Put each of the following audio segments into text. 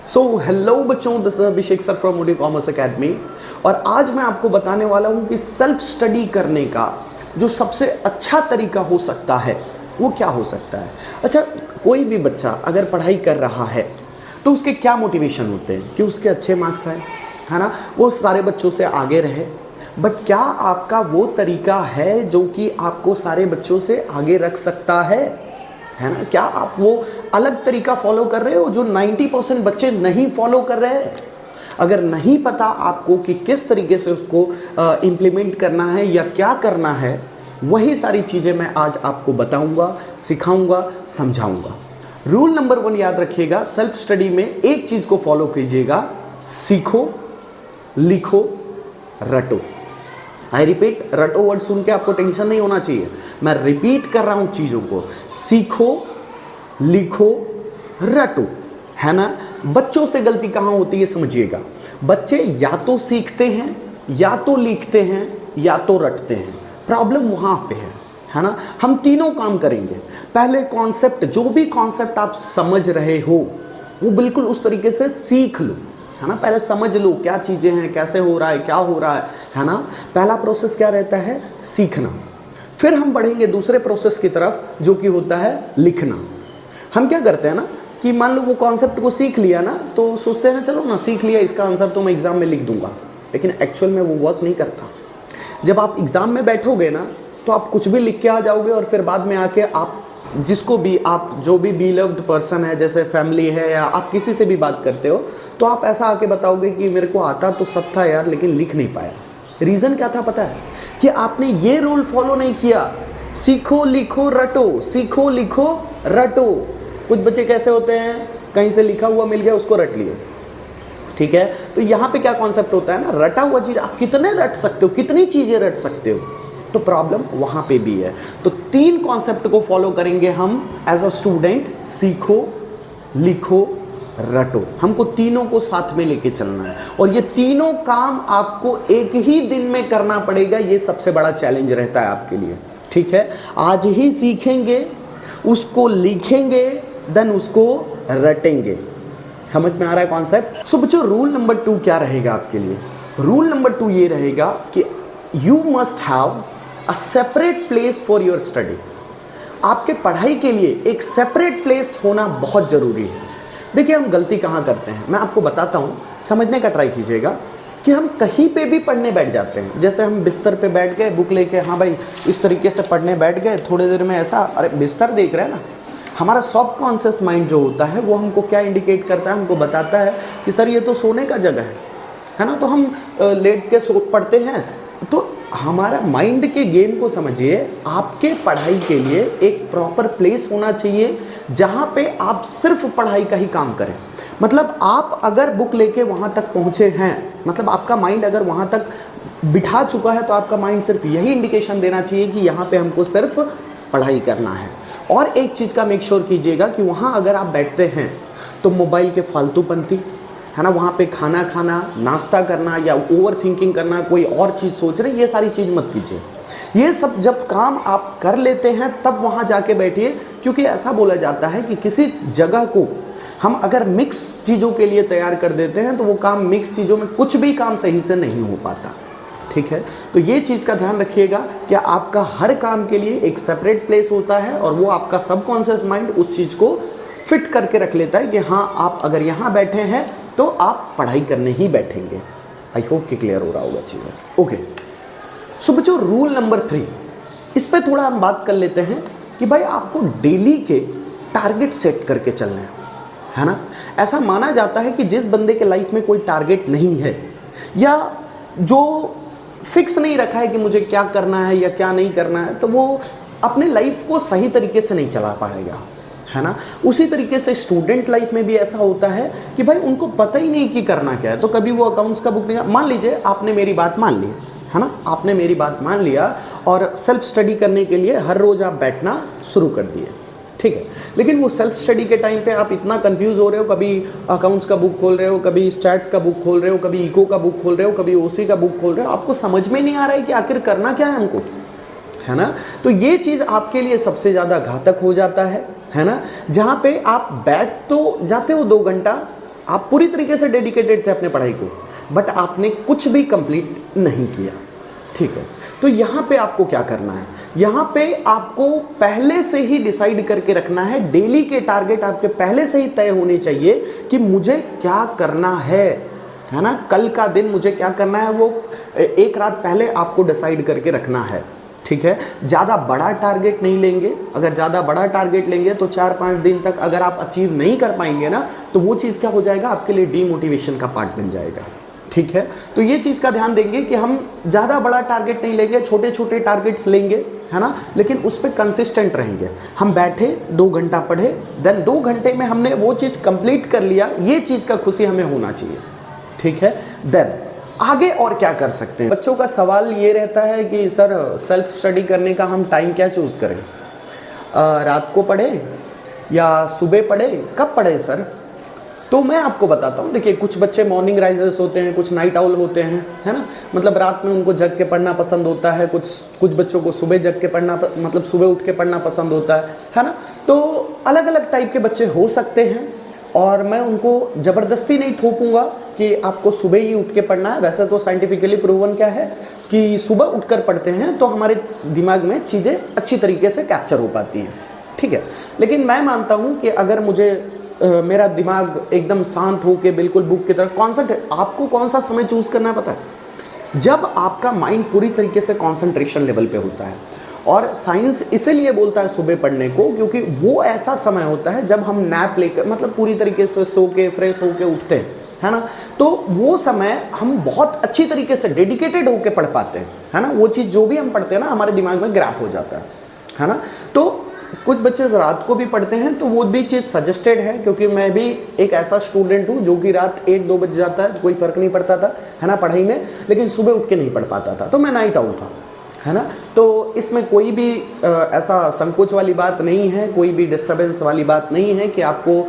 Hello बच्चों, this is Abhishek sir from Modi commerce academy. और आज मैं आपको बताने वाला हूं कि सेल्फ स्टडी करने का जो सबसे अच्छा तरीका हो सकता है वो क्या हो सकता है। अच्छा, कोई भी बच्चा अगर पढ़ाई कर रहा है तो उसके क्या मोटिवेशन होते हैं कि उसके अच्छे मार्क्स आए, है ना, वो सारे बच्चों से आगे रहे। बट क्या आपका वो तरीका है जो कि आपको सारे बच्चों से आगे रख सकता है ना? क्या आप वो अलग तरीका फॉलो कर रहे हो जो 90% बच्चे नहीं फॉलो कर रहे हैं? अगर नहीं पता आपको कि किस तरीके से उसको इम्प्लीमेंट करना है या क्या करना है, वही सारी चीज़ें मैं आज आपको बताऊंगा, सिखाऊंगा, समझाऊंगा। रूल नंबर 1 याद रखिएगा, सेल्फ स्टडी में एक चीज़ को फॉलो कीजिएगा, सीखो, लिखो, रटो। आई रिपीट, रटो वर्ड सुन के आपको टेंशन नहीं होना चाहिए, मैं रिपीट कर रहा हूं चीजों को। सीखो, लिखो, रटो, है ना। बच्चों से गलती कहां होती है समझिएगा। बच्चे या तो सीखते हैं, या तो लिखते हैं, या तो रटते हैं। प्रॉब्लम वहां पे है ना। हम तीनों काम करेंगे। पहले कॉन्सेप्ट, जो भी कॉन्सेप्ट आप समझ रहे हो वो बिल्कुल उस तरीके से सीख लो, है ना। पहले समझ लो क्या चीज़ें हैं, कैसे हो रहा है, क्या हो रहा है ना। पहला प्रोसेस क्या रहता है? सीखना। फिर हम बढ़ेंगे दूसरे प्रोसेस की तरफ जो कि होता है लिखना। हम क्या करते हैं ना कि मान लो वो कॉन्सेप्ट को सीख लिया ना, तो सोचते हैं चलो ना सीख लिया, इसका आंसर तो मैं एग्जाम में लिख दूंगा। लेकिन एक्चुअल में वो वर्क नहीं करता। जब आप एग्जाम में बैठोगे ना तो आप कुछ भी लिख के आ जाओगे और फिर बाद में आके आप जिसको भी, आप जो भी बिलव्ड पर्सन है, जैसे फैमिली है या आप किसी से भी बात करते हो, तो आप ऐसा आके बताओगे कि मेरे को आता तो सब था यार, लेकिन लिख नहीं पाया। रीज़न क्या था पता है? कि आपने ये रूल फॉलो नहीं किया, सीखो, लिखो, रटो, सीखो, लिखो, रटो। कुछ बच्चे कैसे होते हैं, कहीं से लिखा हुआ मिल गया उसको रट लिए, ठीक है। तो यहाँ पे क्या कॉन्सेप्ट होता है ना, रटा हुआ चीज़ आप कितने रट सकते हो, कितनी चीज़ें रट सकते हो, तो प्रॉब्लम वहां पे भी है। तो 3 कॉन्सेप्ट को फॉलो करेंगे हम एज अ स्टूडेंट, सीखो, लिखो, रटो। हमको तीनों को साथ में लेके चलना है और ये तीनों काम आपको एक ही दिन में करना पड़ेगा। ये सबसे बड़ा चैलेंज रहता है आपके लिए, ठीक है। आज ही सीखेंगे, उसको लिखेंगे, देन उसको रटेंगे। समझ में आ रहा है कॉन्सेप्ट? सो बच्चों, रूल नंबर 2 क्या रहेगा आपके लिए? रूल नंबर 2 ये रहेगा कि you must have a separate place for your study. आपके पढ़ाई के लिए एक सेपरेट प्लेस होना बहुत जरूरी है। देखिए, हम गलती कहाँ करते हैं, मैं आपको बताता हूँ, समझने का ट्राई कीजिएगा। कि हम कहीं पे भी पढ़ने बैठ जाते हैं। जैसे हम बिस्तर पे बैठ गए, बुक लेके, हाँ भाई इस तरीके से पढ़ने बैठ गए, थोड़ी देर में ऐसा, अरे बिस्तर देख रहे हैं ना। हमारा सबकॉन्शियस माइंड जो होता है वो हमको क्या इंडिकेट करता है, हमको बताता है कि सर ये तो सोने का जगह है ना। तो हम लेट के सो पढ़ते हैं। तो हमारा माइंड के गेम को समझिए। आपके पढ़ाई के लिए एक प्रॉपर प्लेस होना चाहिए जहाँ पे आप सिर्फ पढ़ाई का ही काम करें। मतलब आप अगर बुक लेके वहाँ तक पहुँचे हैं, मतलब आपका माइंड अगर वहाँ तक बिठा चुका है, तो आपका माइंड सिर्फ यही इंडिकेशन देना चाहिए कि यहाँ पे हमको सिर्फ पढ़ाई करना है। और एक चीज़ का मेक श्योर कीजिएगा कि वहाँ अगर आप बैठते हैं तो मोबाइल के फालतूपंती, है ना, वहाँ पे खाना खाना, नाश्ता करना या ओवर थिंकिंग करना, कोई और चीज़ सोच रहे, ये सारी चीज़ मत कीजिए। ये सब जब काम आप कर लेते हैं तब वहाँ जाके बैठिए। क्योंकि ऐसा बोला जाता है कि किसी जगह को हम अगर मिक्स चीज़ों के लिए तैयार कर देते हैं तो वो काम, मिक्स चीज़ों में कुछ भी काम सही से नहीं हो पाता, ठीक है। तो ये चीज़ का ध्यान रखिएगा कि आपका हर काम के लिए एक सेपरेट प्लेस होता है और वो आपका सबकॉन्शियस माइंड उस चीज़ को फिट करके रख लेता है कि हाँ, आप अगर यहाँ बैठे हैं तो आप पढ़ाई करने ही बैठेंगे। आई होप कि क्लियर हो रहा होगा चीज़ें। ओके, सो बच्चों, रूल नंबर 3, इस पे थोड़ा हम बात कर लेते हैं कि भाई आपको डेली के टारगेट सेट करके चलना है ना। ऐसा माना जाता है कि जिस बंदे के लाइफ में कोई टारगेट नहीं है या जो फिक्स नहीं रखा है कि मुझे क्या करना है या क्या नहीं करना है, तो वो अपने लाइफ को सही तरीके से नहीं चला पाएगा, है ना। उसी तरीके से स्टूडेंट लाइफ में भी ऐसा होता है कि भाई उनको पता ही नहीं कि करना क्या है। तो कभी वो अकाउंट्स का बुक नहीं, मान लीजिए आपने मेरी बात मान ली, है ना, आपने मेरी बात मान लिया और सेल्फ स्टडी करने के लिए हर रोज आप बैठना शुरू कर दिए, ठीक है। लेकिन वो सेल्फ स्टडी के टाइम पे आप इतना कंफ्यूज हो रहे हो, कभी अकाउंट्स का बुक खोल रहे हो, कभी स्टैट्स का बुक खोल रहे हो, कभी इको का बुक खोल रहे हो, कभी ओसी का बुक खोल रहे हो, आपको समझ में नहीं आ रहा है कि आखिर करना क्या है हमको, है ना। तो ये चीज़ आपके लिए सबसे ज़्यादा घातक हो जाता है ना। जहाँ पे आप बैठ तो जाते हो 2 घंटा, आप पूरी तरीके से डेडिकेटेड थे अपने पढ़ाई को, बट आपने कुछ भी कंप्लीट नहीं किया, ठीक है। तो यहाँ पे आपको क्या करना है, यहाँ पे आपको पहले से ही डिसाइड करके रखना है, डेली के टारगेट आपके पहले से ही तय होने चाहिए कि मुझे क्या करना है ना, कल का दिन मुझे क्या करना है, वो एक रात पहले आपको डिसाइड करके रखना है, ठीक है। ज़्यादा बड़ा टारगेट नहीं लेंगे, अगर ज़्यादा बड़ा टारगेट लेंगे तो 4-5 दिन तक अगर आप अचीव नहीं कर पाएंगे ना, तो वो चीज़ क्या हो जाएगा, आपके लिए डीमोटिवेशन का पार्ट बन जाएगा, ठीक है। तो ये चीज़ का ध्यान देंगे कि हम ज़्यादा बड़ा टारगेट नहीं लेंगे, छोटे छोटे टारगेट्स लेंगे, है ना, लेकिन उस पर कंसिस्टेंट रहेंगे। हम बैठे 2 घंटा पढ़े, देन 2 घंटे में हमने वो चीज़ कंप्लीट कर लिया, ये चीज़ का खुशी हमें होना चाहिए, ठीक है। देन आगे और क्या कर सकते हैं। बच्चों का सवाल ये रहता है कि सर सेल्फ स्टडी करने का हम टाइम क्या चूज़ करें, रात को पढ़े या सुबह पढ़े, कब पढ़े सर। तो मैं आपको बताता हूँ, देखिए कुछ बच्चे मॉर्निंग राइजर्स होते हैं, कुछ नाइट आउल होते हैं, है ना, मतलब रात में उनको जग के पढ़ना पसंद होता है, कुछ बच्चों को सुबह जग के पढ़ना, मतलब सुबह उठ के पढ़ना पसंद होता है ना। तो अलग अलग टाइप के बच्चे हो सकते हैं, और मैं उनको ज़बरदस्ती नहीं थोपूंगा कि आपको सुबह ही उठ के पढ़ना है। वैसे तो साइंटिफिकली प्रूवन क्या है कि सुबह उठकर पढ़ते हैं तो हमारे दिमाग में चीज़ें अच्छी तरीके से कैप्चर हो पाती हैं, ठीक है। लेकिन मैं मानता हूँ कि अगर मुझे मेरा दिमाग एकदम शांत हो के बिल्कुल बुक की तरफ कॉन्सेंट्रेट, आपको कौन सा समय चूज़ करना है पता है, जब आपका माइंड पूरी तरीके से कॉन्सेंट्रेशन लेवल पे होता है। और साइंस इसीलिए बोलता है सुबह पढ़ने को, क्योंकि वो ऐसा समय होता है जब हम नैप लेकर, मतलब पूरी तरीके से सो के फ्रेश होके उठते हैं, है ना, तो वो समय हम बहुत अच्छी तरीके से डेडिकेटेड होके पढ़ पाते हैं, है ना। वो चीज़ जो भी हम पढ़ते हैं ना, हमारे दिमाग में ग्रैप हो जाता है ना। तो कुछ बच्चे रात को भी पढ़ते हैं, तो वो भी चीज़ सजेस्टेड है, क्योंकि मैं भी एक ऐसा स्टूडेंट हूँ जो कि रात 1-2 बज जाता है, कोई फ़र्क नहीं पड़ता था, है ना, पढ़ाई में, लेकिन सुबह उठ के नहीं पढ़ पाता था, तो मैं नाइट आउल था, है ना। तो इसमें कोई भी ऐसा संकोच वाली बात नहीं है, कोई भी डिस्टर्बेंस वाली बात नहीं है कि आपको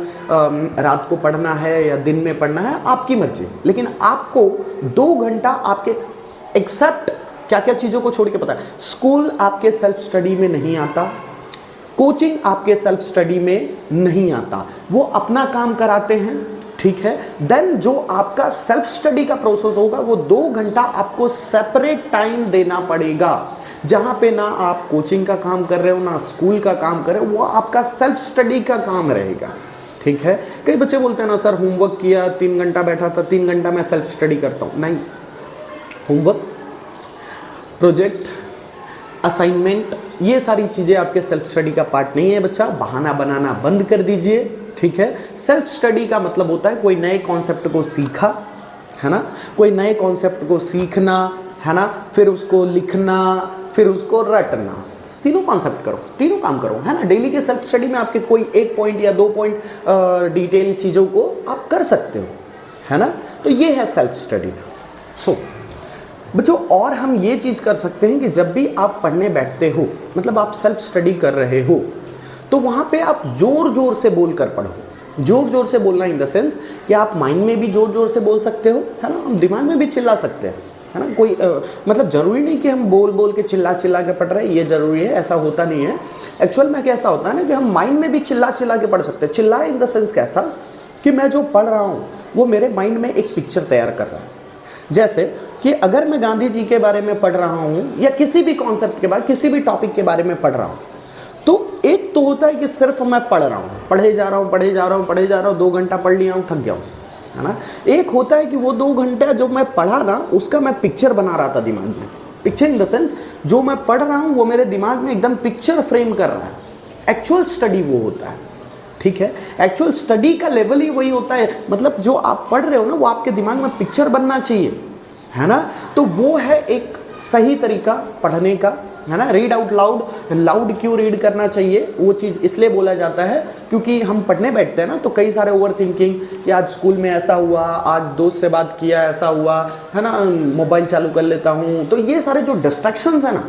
रात को पढ़ना है या दिन में पढ़ना है, आपकी मर्जी। लेकिन आपको 2 घंटा आपके एक्सेप्ट क्या क्या चीज़ों को छोड़ के पता है, स्कूल आपके सेल्फ स्टडी में नहीं आता, कोचिंग आपके सेल्फ स्टडी में नहीं आता, वो अपना काम कराते हैं, ठीक है। देन जो आपका सेल्फ स्टडी का प्रोसेस होगा, वो 2 घंटा आपको सेपरेट टाइम देना पड़ेगा, जहां पे ना आप कोचिंग का काम कर रहे हो ना स्कूल का काम कर रहे हो, वो आपका सेल्फ स्टडी का काम रहेगा, ठीक है। कई बच्चे बोलते हैं ना सर होमवर्क किया, 3 घंटा बैठा था, 3 घंटा मैं सेल्फ स्टडी करता हूं। नहीं, होमवर्क, प्रोजेक्ट, असाइनमेंट, ये सारी चीज़ें आपके सेल्फ स्टडी का पार्ट नहीं है। बच्चा बहाना बनाना बंद कर दीजिए, ठीक है। सेल्फ स्टडी का मतलब होता है कोई नए कॉन्सेप्ट को सीखा, है ना, कोई नए कॉन्सेप्ट को सीखना, है ना, फिर उसको लिखना, फिर उसको रटना, तीनों कॉन्सेप्ट करो, तीनों काम करो, है ना। डेली के सेल्फ स्टडी में आपके कोई 1 पॉइंट या 2 पॉइंट डिटेल चीज़ों को आप कर सकते हो, है ना। तो ये है सेल्फ स्टडी। सो बच्चों, और हम ये चीज़ कर सकते हैं कि जब भी आप पढ़ने बैठते हो, मतलब आप सेल्फ स्टडी कर रहे हो, तो वहाँ पे आप जोर जोर से बोल कर पढ़ो। जोर जोर से बोलना इन द सेंस कि आप माइंड में भी जोर जोर से बोल सकते हो, है ना, हम दिमाग में भी चिल्ला सकते हैं, है ना। कोई मतलब ज़रूरी नहीं कि हम बोल बोल के चिल्ला चिल्ला के पढ़ रहे हैं, ये ज़रूरी है, ऐसा होता नहीं है। एक्चुअल में कैसा होता है ना कि हम माइंड में भी चिल्ला चिल्ला के पढ़ सकते हैं। चिल्ला इन द सेंस कैसा कि मैं जो पढ़ रहा हूँ वो मेरे माइंड में एक पिक्चर तैयार कर रहा है। जैसे कि अगर मैं गांधी जी के बारे में पढ़ रहा हूँ या किसी भी कॉन्सेप्ट के बारे, किसी भी टॉपिक के बारे में पढ़ रहा हूँ, तो एक तो होता है कि सिर्फ मैं पढ़ रहा हूँ, पढ़े जा रहा हूँ, 2 घंटा पढ़ लिया हूँ, थक गया हूँ, है ना। एक होता है कि वो 2 घंटे जो मैं पढ़ा ना, उसका मैं पिक्चर बना रहा था दिमाग में। पिक्चर इन द सेंस जो मैं पढ़ रहा हूँ वो मेरे दिमाग में एकदम पिक्चर फ्रेम कर रहा है। एक्चुअल स्टडी वो होता है, ठीक है। एक्चुअल स्टडी का लेवल ही वही होता है, मतलब जो आप पढ़ रहे हो ना वो आपके दिमाग में पिक्चर बनना चाहिए, है ना। तो वो है एक सही तरीका पढ़ने का, है ना। रीड आउट लाउड, लाउड क्यों रीड करना चाहिए, वो चीज़ इसलिए बोला जाता है क्योंकि हम पढ़ने बैठते हैं ना, तो कई सारे ओवर थिंकिंग कि आज स्कूल में ऐसा हुआ, आज दोस्त से बात किया ऐसा हुआ, है ना, मोबाइल चालू कर लेता हूँ, तो ये सारे जो डिस्ट्रैक्शंस है ना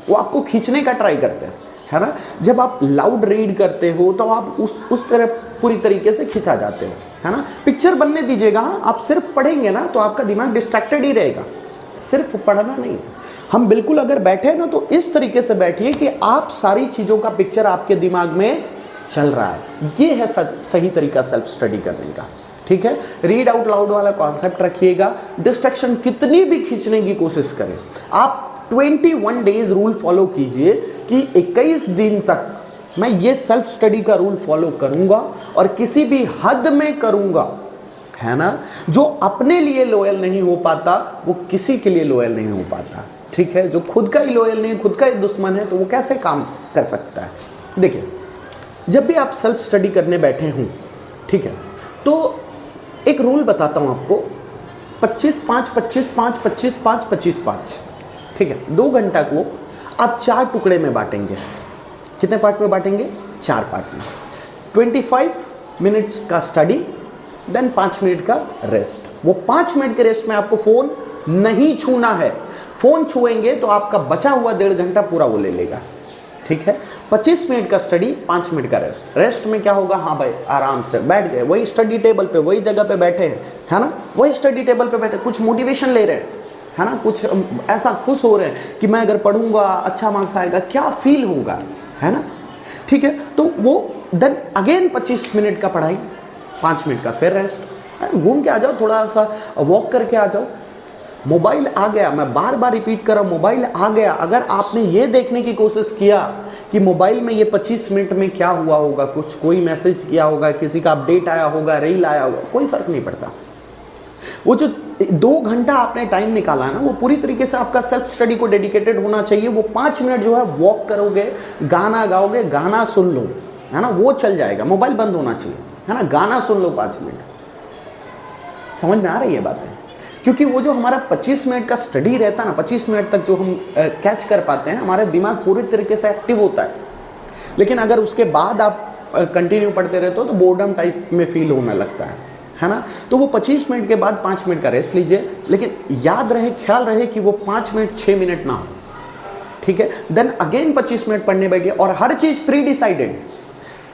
वो आपको खींचने का ट्राई करते हैं, है ना। जब आप लाउड रीड करते हो तो आप उस तरह पूरी तरीके से खिंचा जाते हो, है ना। पिक्चर बनने दीजिएगा, आप सिर्फ पढ़ेंगे ना तो आपका दिमाग डिस्ट्रैक्टेड ही रहेगा, सिर्फ पढ़ना नहीं है। हम बिल्कुल अगर बैठे ना तो इस तरीके से बैठिए कि आप सारी चीज़ों का पिक्चर आपके दिमाग में चल रहा है। ये है सही तरीका सेल्फ स्टडी करने का, ठीक है, रीड आउट लाउड वाला कॉन्सेप्ट रखिएगा। डिस्ट्रैक्शन कितनी भी खींचने की कोशिश करें, आप 21 डेज रूल फॉलो कीजिए कि 21 दिन तक मैं ये सेल्फ स्टडी का रूल फॉलो करूंगा और किसी भी हद में करूंगा, है ना। जो अपने लिए लॉयल नहीं हो पाता वो किसी के लिए लॉयल नहीं हो पाता, ठीक है। जो खुद का ही लॉयल नहीं, खुद का ही दुश्मन है, तो वो कैसे काम कर सकता है। देखिए, जब भी आप सेल्फ स्टडी करने बैठे हों, ठीक है, तो एक रूल बताता हूं आपको, 25-5, 25-5, 25-5, 25-5, ठीक है। 2 घंटा को आप 4 टुकड़े में बांटेंगे। कितने पार्ट में बांटेंगे? 4 पार्ट में। 25 मिनट्स का स्टडी, देन 5 मिनट का रेस्ट। वो 5 मिनट के रेस्ट में आपको फोन नहीं छूना है। फोन छुएंगे तो आपका बचा हुआ 1.5 घंटा पूरा वो ले लेगा, ठीक है। 25 मिनट का स्टडी, 5 मिनट का रेस्ट। रेस्ट में क्या होगा? हाँ भाई, आराम से बैठ गए, वही स्टडी टेबल पे, वही जगह पे बैठे हैं, है ना, वही स्टडी टेबल पे बैठे, कुछ मोटिवेशन ले रहे हैं, है ना, कुछ ऐसा खुश हो रहे हैं कि मैं अगर पढ़ूंगा अच्छा मार्क्स आएगा, क्या फील होगा, है ना, ठीक है। तो वो देन अगेन 25 मिनट का पढ़ाई, 5 मिनट का फिर रेस्ट। घूम के आ जाओ, थोड़ा सा वॉक करके आ जाओ। मोबाइल आ गया, मैं बार बार रिपीट कर रहा हूं, मोबाइल आ गया। अगर आपने ये देखने की कोशिश किया कि मोबाइल में ये 25 मिनट में क्या हुआ होगा, कुछ कोई मैसेज किया होगा, किसी का अपडेट आया होगा, रील आया होगा, कोई फर्क नहीं पड़ता। वो जो 2 घंटा आपने टाइम निकाला है ना, वो पूरी तरीके से आपका सेल्फ स्टडी को डेडिकेटेड होना चाहिए। वो 5 मिनट जो है वॉक करोगे, गाना गाओगे, गाना सुन लो, है ना, वो चल जाएगा। मोबाइल बंद होना चाहिए, है ना, गाना सुन लो 5 मिनट। समझ में आ रही है बातें? क्योंकि वो जो हमारा 25 मिनट का स्टडी रहता है ना, 25 मिनट तक जो हम कैच कर पाते हैं, हमारा दिमाग पूरी तरीके से एक्टिव होता है। लेकिन अगर उसके बाद आप कंटिन्यू पढ़ते रहते हो तो बोर्डम टाइप में फील होने लगता है ना। तो वो 25 मिनट के बाद 5 मिनट का रेस्ट लीजिए, लेकिन याद रहे, ख्याल रहे कि वो 5 मिनट 6 मिनट ना हो, ठीक है। देन अगेन 25 मिनट पढ़ने बैठिए, और हर चीज प्री डिसाइडेड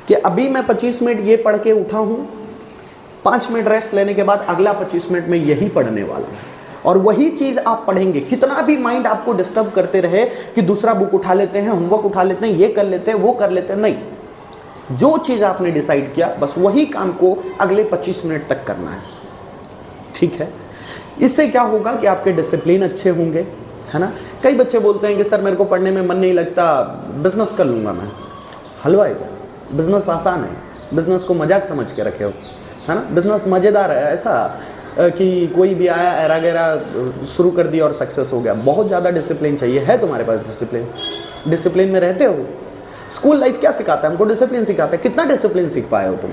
कि अभी मैं 25 मिनट ये पढ़ के उठा हूं, 5 मिनट रेस्ट लेने के बाद अगला 25 मिनट में यही पढ़ने वाला हूं, और वही चीज आप पढ़ेंगे। कितना भी माइंड आपको डिस्टर्ब करते रहे कि दूसरा बुक उठा लेते हैं, होमवर्क उठा लेते हैं, ये कर लेते हैं, वो कर लेते हैं, नहीं, जो चीज आपने डिसाइड किया बस वही काम को अगले 25 मिनट तक करना है, ठीक है। इससे क्या होगा कि आपके डिसिप्लिन अच्छे होंगे, है ना। कई बच्चे बोलते हैं कि सर मेरे को पढ़ने में मन नहीं लगता, बिजनेस कर लूंगा मैं। हलवाई क्या, बिजनेस आसान है, बिजनेस को मजाक समझ के रखे हो, है ना। बिजनेस मजेदार है, ऐसा कि कोई भी आया ऐरा गैरा शुरू कर दिया और सक्सेस हो गया। बहुत ज़्यादा डिसिप्लिन चाहिए। है तुम्हारे पास डिसिप्लिन? डिसिप्लिन में रहते हो? स्कूल लाइफ क्या सिखाता है हमको? डिसिप्लिन सिखाता है। कितना डिसिप्लिन सीख पाए हो तुम?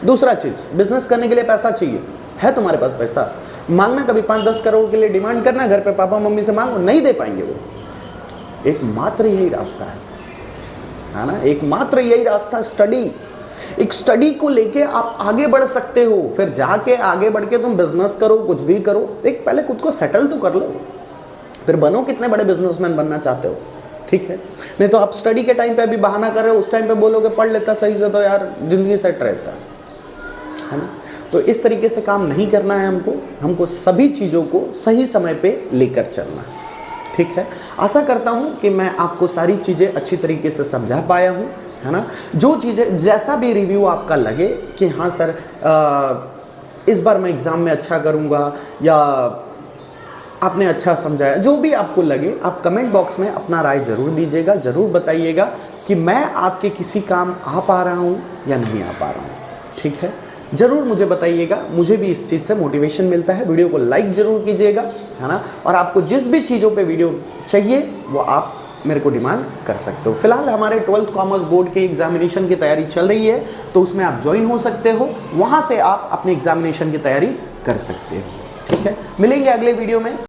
दूसरा चीज़, बिजनेस करने के लिए पैसा चाहिए। है तुम्हारे पास पैसा? मांगना कभी 5-10 करोड़ के लिए डिमांड करना, घर पे पापा मम्मी से मांगो, नहीं दे पाएंगे वो। एकमात्र यही रास्ता है ना, एकमात्र यही रास्ता स्टडी। एक स्टडी को लेके आप आगे बढ़ सकते हो, फिर जाके आगे बढ़ के तुम बिजनेस करो, कुछ भी करो। एक पहले खुद को सेटल तो कर लो, फिर बनो। कितने बड़े बिजनेसमैन बनना चाहते हो, ठीक है। नहीं तो आप स्टडी के टाइम पे अभी बहाना कर रहे हो, उस टाइम पे बोलोगे पढ़ लेता सही से तो यार जिंदगी सेट रहता है ना। तो इस तरीके से काम नहीं करना है हमको सभी चीज़ों को सही समय पे लेकर चलना है, ठीक है। आशा करता हूँ कि मैं आपको सारी चीज़ें अच्छी तरीके से समझा पाया हूँ, है ना। जो चीज़ें, जैसा भी रिव्यू आपका लगे कि हाँ सर इस बार मैं एग्ज़ाम में अच्छा करूँगा या आपने अच्छा समझाया, जो भी आपको लगे आप कमेंट बॉक्स में अपना राय ज़रूर दीजिएगा, ज़रूर बताइएगा कि मैं आपके किसी काम आ पा रहा हूँ या नहीं आ पा रहा हूँ, ठीक है। ज़रूर मुझे बताइएगा, मुझे भी इस चीज़ से मोटिवेशन मिलता है। वीडियो को लाइक ज़रूर कीजिएगा, है ना। और आपको जिस भी चीज़ों पे वीडियो चाहिए वो आप मेरे को डिमांड कर सकते हो। फिलहाल हमारे 12th कॉमर्स बोर्ड के एग्जामिनेशन की तैयारी चल रही है, तो उसमें आप ज्वाइन हो सकते हो, वहाँ से आप अपने एग्जामिनेशन की तैयारी कर सकते हो, ठीक है। मिलेंगे अगले वीडियो में।